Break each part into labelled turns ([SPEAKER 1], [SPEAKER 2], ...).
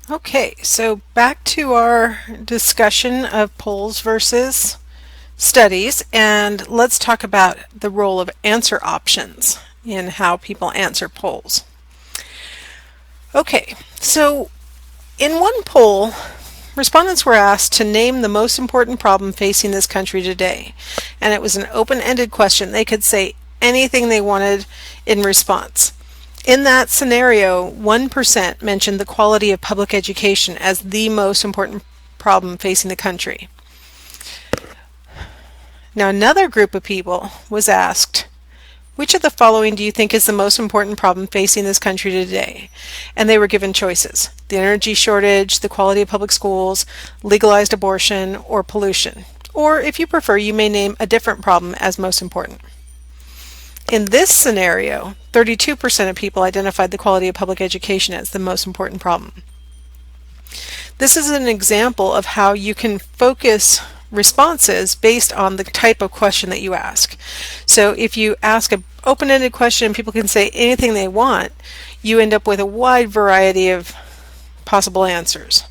[SPEAKER 1] Okay, so back to our discussion of polls versus studies, and let's talk about the role of answer options in how people answer polls. Okay, so in one poll, respondents were asked to name the most important problem facing this country today, and it was an open-ended question. They could say anything they wanted in response. In that scenario, 1% mentioned the quality of public education as the most important problem facing the country. Now, another group of people was asked, which of the following do you think is the most important problem facing this country today? And they were given choices: the energy shortage, the quality of public schools, legalized abortion, or pollution. Or if you prefer, you may name a different problem as most important. In this scenario, 32% of people identified the quality of public education as the most important problem. This is an example of how you can focus responses based on the type of question that you ask. So if you ask an open-ended question and people can say anything they want, you end up with a wide variety of possible answers.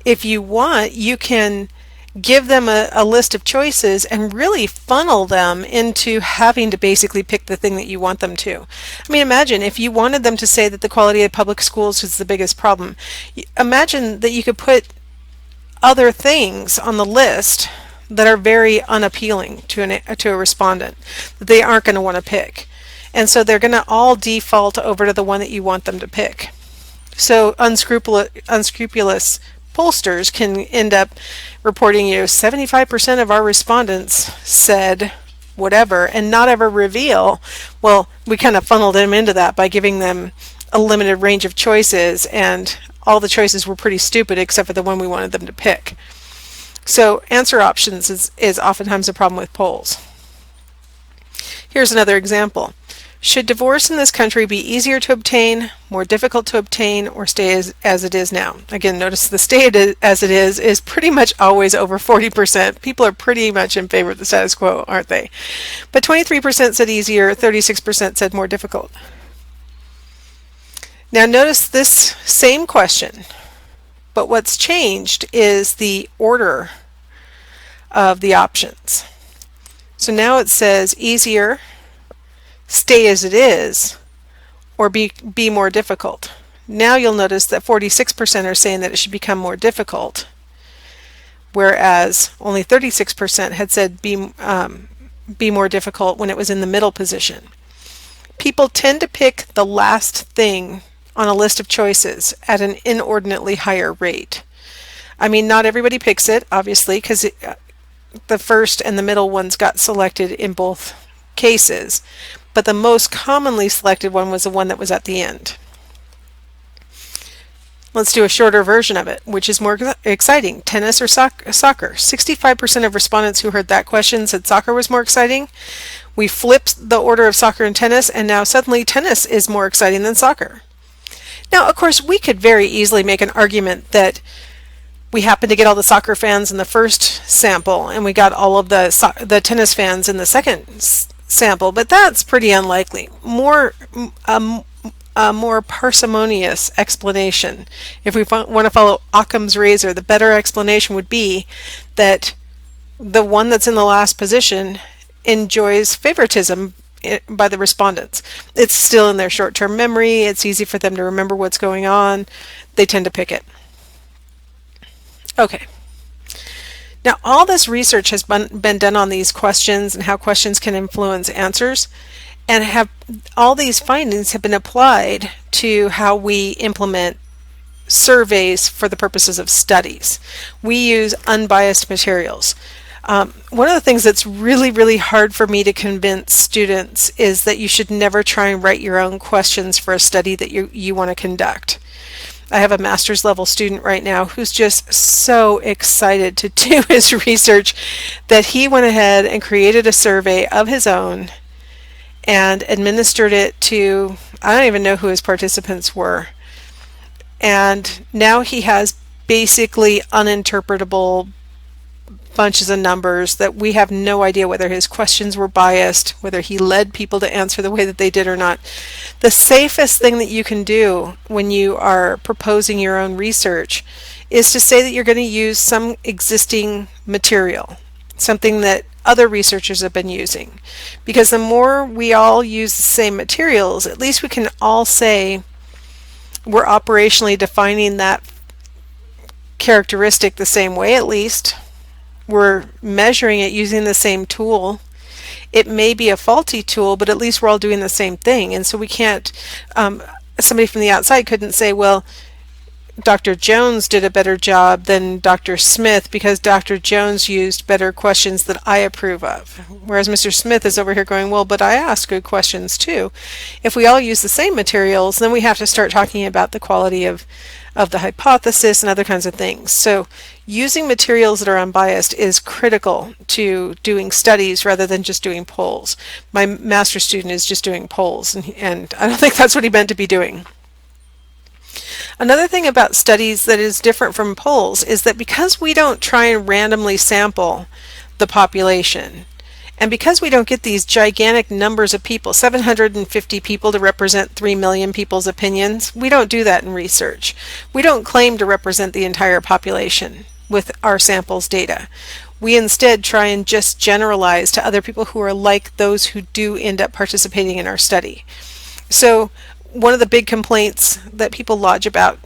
[SPEAKER 1] If you want, you can give them a list of choices and really funnel them into having to basically pick the thing that you want them to. I mean, imagine if you wanted them to say that the quality of public schools is the biggest problem. Imagine that you could put other things on the list that are very unappealing to a respondent that they aren't going to want to pick. And so they're going to all default over to the one that you want them to pick. So unscrupulous pollsters can end up reporting 75% of our respondents said whatever and not ever reveal, well, we kind of funneled them into that by giving them a limited range of choices, and all the choices were pretty stupid except for the one we wanted them to pick. So answer options is oftentimes a problem with polls. Here's another example. Should divorce in this country be easier to obtain, more difficult to obtain, or stay as it is now? Again, notice the stay as it is pretty much always over 40%. People are pretty much in favor of the status quo, aren't they? But 23% said easier, 36% said more difficult. Now notice this same question, but what's changed is the order of the options. So now it says easier, stay as it is, or be more difficult. Now you'll notice that 46% are saying that it should become more difficult, whereas only 36% had said be more difficult when it was in the middle position. People tend to pick the last thing on a list of choices at an inordinately higher rate. I mean, not everybody picks it, obviously, because the first and the middle ones got selected in both cases, but the most commonly selected one was the one that was at the end. Let's do a shorter version of it, which is more exciting. Tennis or soccer? 65% of respondents who heard that question said soccer was more exciting. We flipped the order of soccer and tennis, and now suddenly tennis is more exciting than soccer. Now, of course, we could very easily make an argument that we happened to get all the soccer fans in the first sample, and we got all of the tennis fans in the second sample, but that's pretty unlikely. A more parsimonious explanation, if we want to follow Occam's razor, the better explanation would be that the one that's in the last position enjoys favoritism by the respondents. It's still in their short-term memory. It's easy for them to remember what's going on. They tend to pick it. Okay. Now, all this research has been done on these questions and how questions can influence answers, and all these findings have been applied to how we implement surveys for the purposes of studies. We use unbiased materials. One of the things that's really, really hard for me to convince students is that you should never try and write your own questions for a study that you want to conduct. I have a master's level student right now who's just so excited to do his research that he went ahead and created a survey of his own and administered it to, I don't even know who his participants were. And now he has basically uninterpretable bunches of numbers that we have no idea whether his questions were biased, whether he led people to answer the way that they did or not. The safest thing that you can do when you are proposing your own research is to say that you're going to use some existing material, something that other researchers have been using. Because the more we all use the same materials, at least we can all say we're operationally defining that characteristic the same way. At least we're measuring it using the same tool. It may be a faulty tool, but at least we're all doing the same thing. And so we can't, somebody from the outside couldn't say, well, Dr. Jones did a better job than Dr. Smith because Dr. Jones used better questions that I approve of. Whereas Mr. Smith is over here going, well, but I asked good questions too. If we all use the same materials, then we have to start talking about the quality of the hypothesis and other kinds of things. So using materials that are unbiased is critical to doing studies rather than just doing polls. My master's student is just doing polls, and I don't think that's what he meant to be doing. Another thing about studies that is different from polls is that because we don't try and randomly sample the population, and because we don't get these gigantic numbers of people, 750 people to represent 3 million people's opinions, we don't do that in research. We don't claim to represent the entire population with our samples data. We instead try and just generalize to other people who are like those who do end up participating in our study. So one of the big complaints that people lodge about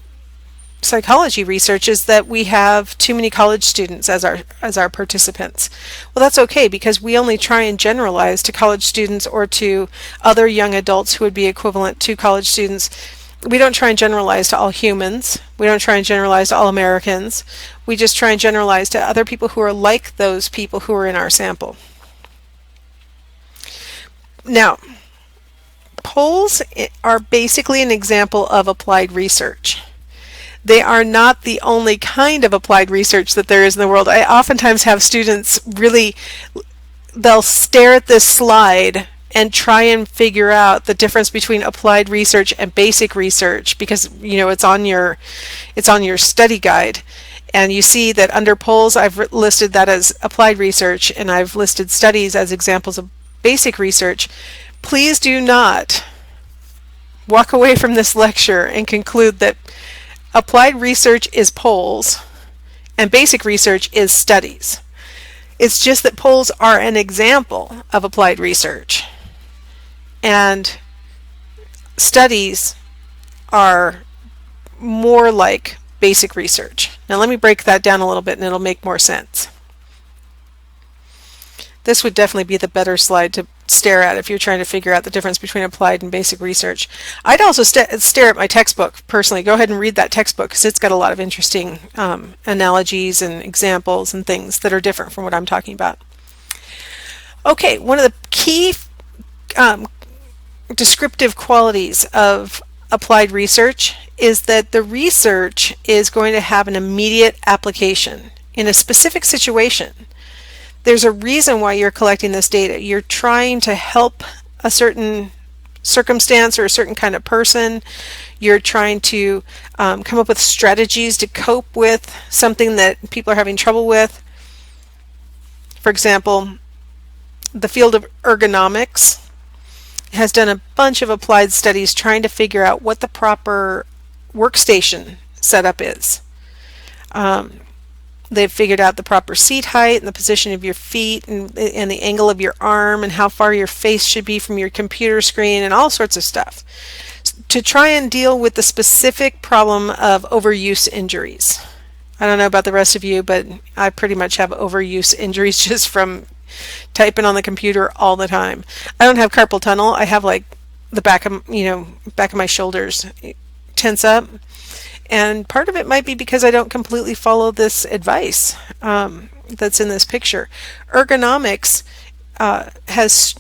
[SPEAKER 1] psychology research is that we have too many college students as our participants. Well, that's okay because we only try and generalize to college students or to other young adults who would be equivalent to college students. We don't try and generalize to all humans. We don't try and generalize to all Americans. We just try and generalize to other people who are like those people who are in our sample. Now, polls are basically an example of applied research. They are not the only kind of applied research that there is in the world. I oftentimes have students they'll stare at this slide and try and figure out the difference between applied research and basic research because it's on your study guide. And you see that under polls I've listed that as applied research and I've listed studies as examples of basic research. Please do not walk away from this lecture and conclude that applied research is polls and basic research is studies. It's just that polls are an example of applied research and studies are more like basic research. Now let me break that down a little bit and it'll make more sense. This would definitely be the better slide to stare at if you're trying to figure out the difference between applied and basic research. I'd also stare at my textbook personally. Go ahead and read that textbook because it's got a lot of interesting analogies and examples and things that are different from what I'm talking about. Okay, one of the key descriptive qualities of applied research is that the research is going to have an immediate application in a specific situation. There's a reason why you're collecting this data. You're trying to help a certain circumstance or a certain kind of person. You're trying to come up with strategies to cope with something that people are having trouble with. For example, the field of ergonomics has done a bunch of applied studies trying to figure out what the proper workstation setup is. They've figured out the proper seat height and the position of your feet and the angle of your arm and how far your face should be from your computer screen and all sorts of stuff to try and deal with the specific problem of overuse injuries. I don't know about the rest of you, but I pretty much have overuse injuries just from typing on the computer all the time. I don't have carpal tunnel. I have like the back of my shoulders tense up. And part of it might be because I don't completely follow this advice that's in this picture. Ergonomics has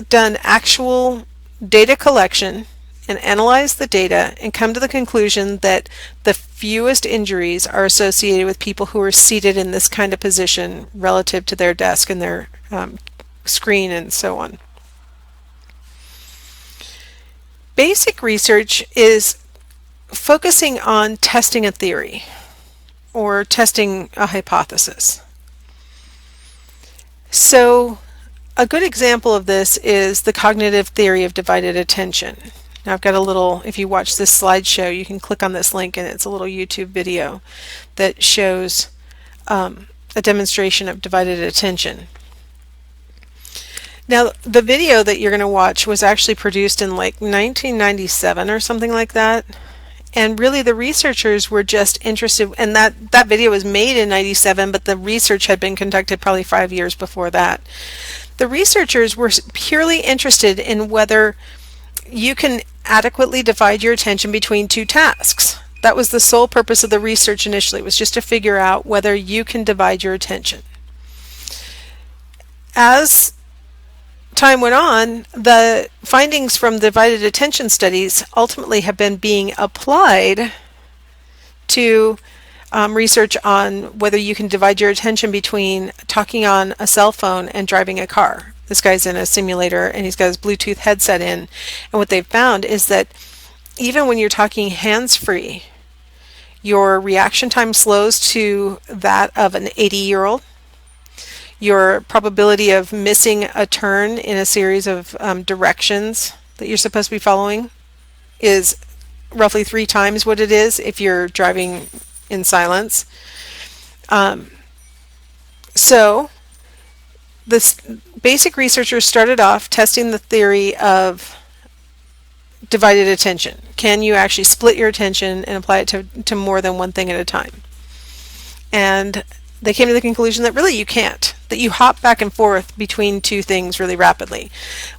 [SPEAKER 1] done actual data collection and analyzed the data and come to the conclusion that the fewest injuries are associated with people who are seated in this kind of position relative to their desk and their screen and so on. Basic research is focusing on testing a theory or testing a hypothesis. So a good example of this is the cognitive theory of divided attention. Now I've got a little, if you watch this slideshow, you can click on this link and it's a little YouTube video that shows a demonstration of divided attention. Now the video that you're going to watch was actually produced in like 1997 or something like that. And really the researchers were just interested, and that video was made in 97, but the research had been conducted probably 5 years before that. The researchers were purely interested in whether you can adequately divide your attention between two tasks. That was the sole purpose of the research initially, was just to figure out whether you can divide your attention. As time went on, the findings from divided attention studies ultimately have been being applied to research on whether you can divide your attention between talking on a cell phone and driving a car. This guy's in a simulator and he's got his Bluetooth headset in, and what they've found is that even when you're talking hands-free, your reaction time slows to that of an 80-year-old. Your probability of missing a turn in a series of directions that you're supposed to be following is roughly 3 times what it is if you're driving in silence. So this basic researchers started off testing the theory of divided attention. Can you actually split your attention and apply it to more than one thing at a time? And they came to the conclusion that really you can't, that you hop back and forth between two things really rapidly.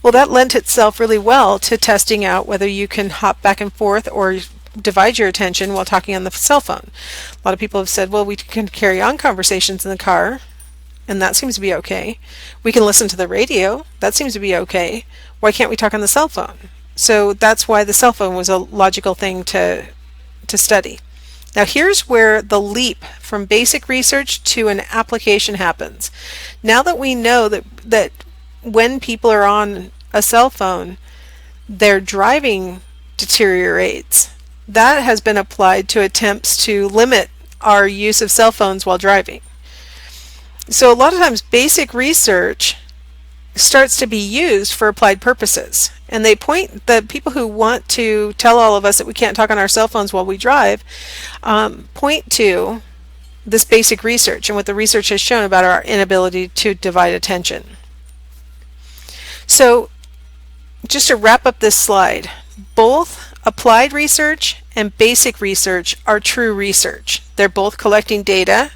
[SPEAKER 1] Well, that lent itself really well to testing out whether you can hop back and forth or divide your attention while talking on the cell phone. A lot of people have said, well, we can carry on conversations in the car, and that seems to be okay. We can listen to the radio, that seems to be okay. Why can't we talk on the cell phone? So that's why the cell phone was a logical thing to study. Now here's where the leap from basic research to an application happens. Now that we know that when people are on a cell phone, their driving deteriorates, that has been applied to attempts to limit our use of cell phones while driving. So a lot of times basic research starts to be used for applied purposes. And the people who want to tell all of us that we can't talk on our cell phones while we drive, point to this basic research and what the research has shown about our inability to divide attention. So just to wrap up this slide, both applied research and basic research are true research. They're both collecting data.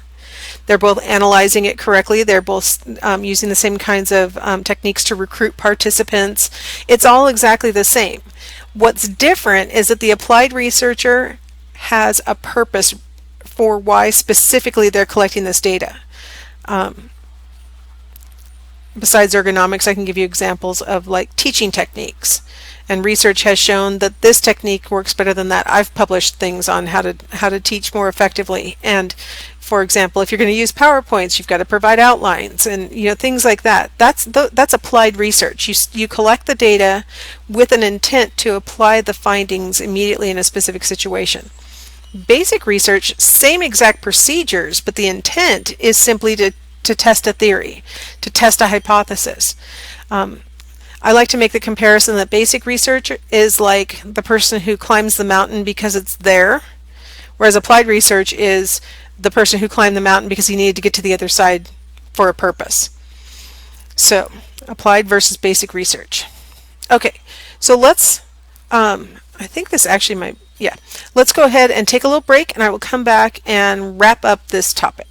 [SPEAKER 1] They're both analyzing it correctly. They're both using the same kinds of techniques to recruit participants. It's all exactly the same. What's different is that the applied researcher has a purpose for why specifically they're collecting this data. Besides ergonomics, I can give you examples of like teaching techniques. And research has shown that this technique works better than that. I've published things on how to teach more effectively. And for example, if you're going to use PowerPoints, you've got to provide outlines and things like that. That's applied research. You collect the data with an intent to apply the findings immediately in a specific situation. Basic research, same exact procedures, but the intent is simply to test a theory, to test a hypothesis. I like to make the comparison that basic research is like the person who climbs the mountain because it's there, whereas applied research is the person who climbed the mountain because he needed to get to the other side for a purpose. So, applied versus basic research. Okay, so let's, I think this actually might, yeah. Let's go ahead and take a little break and I will come back and wrap up this topic.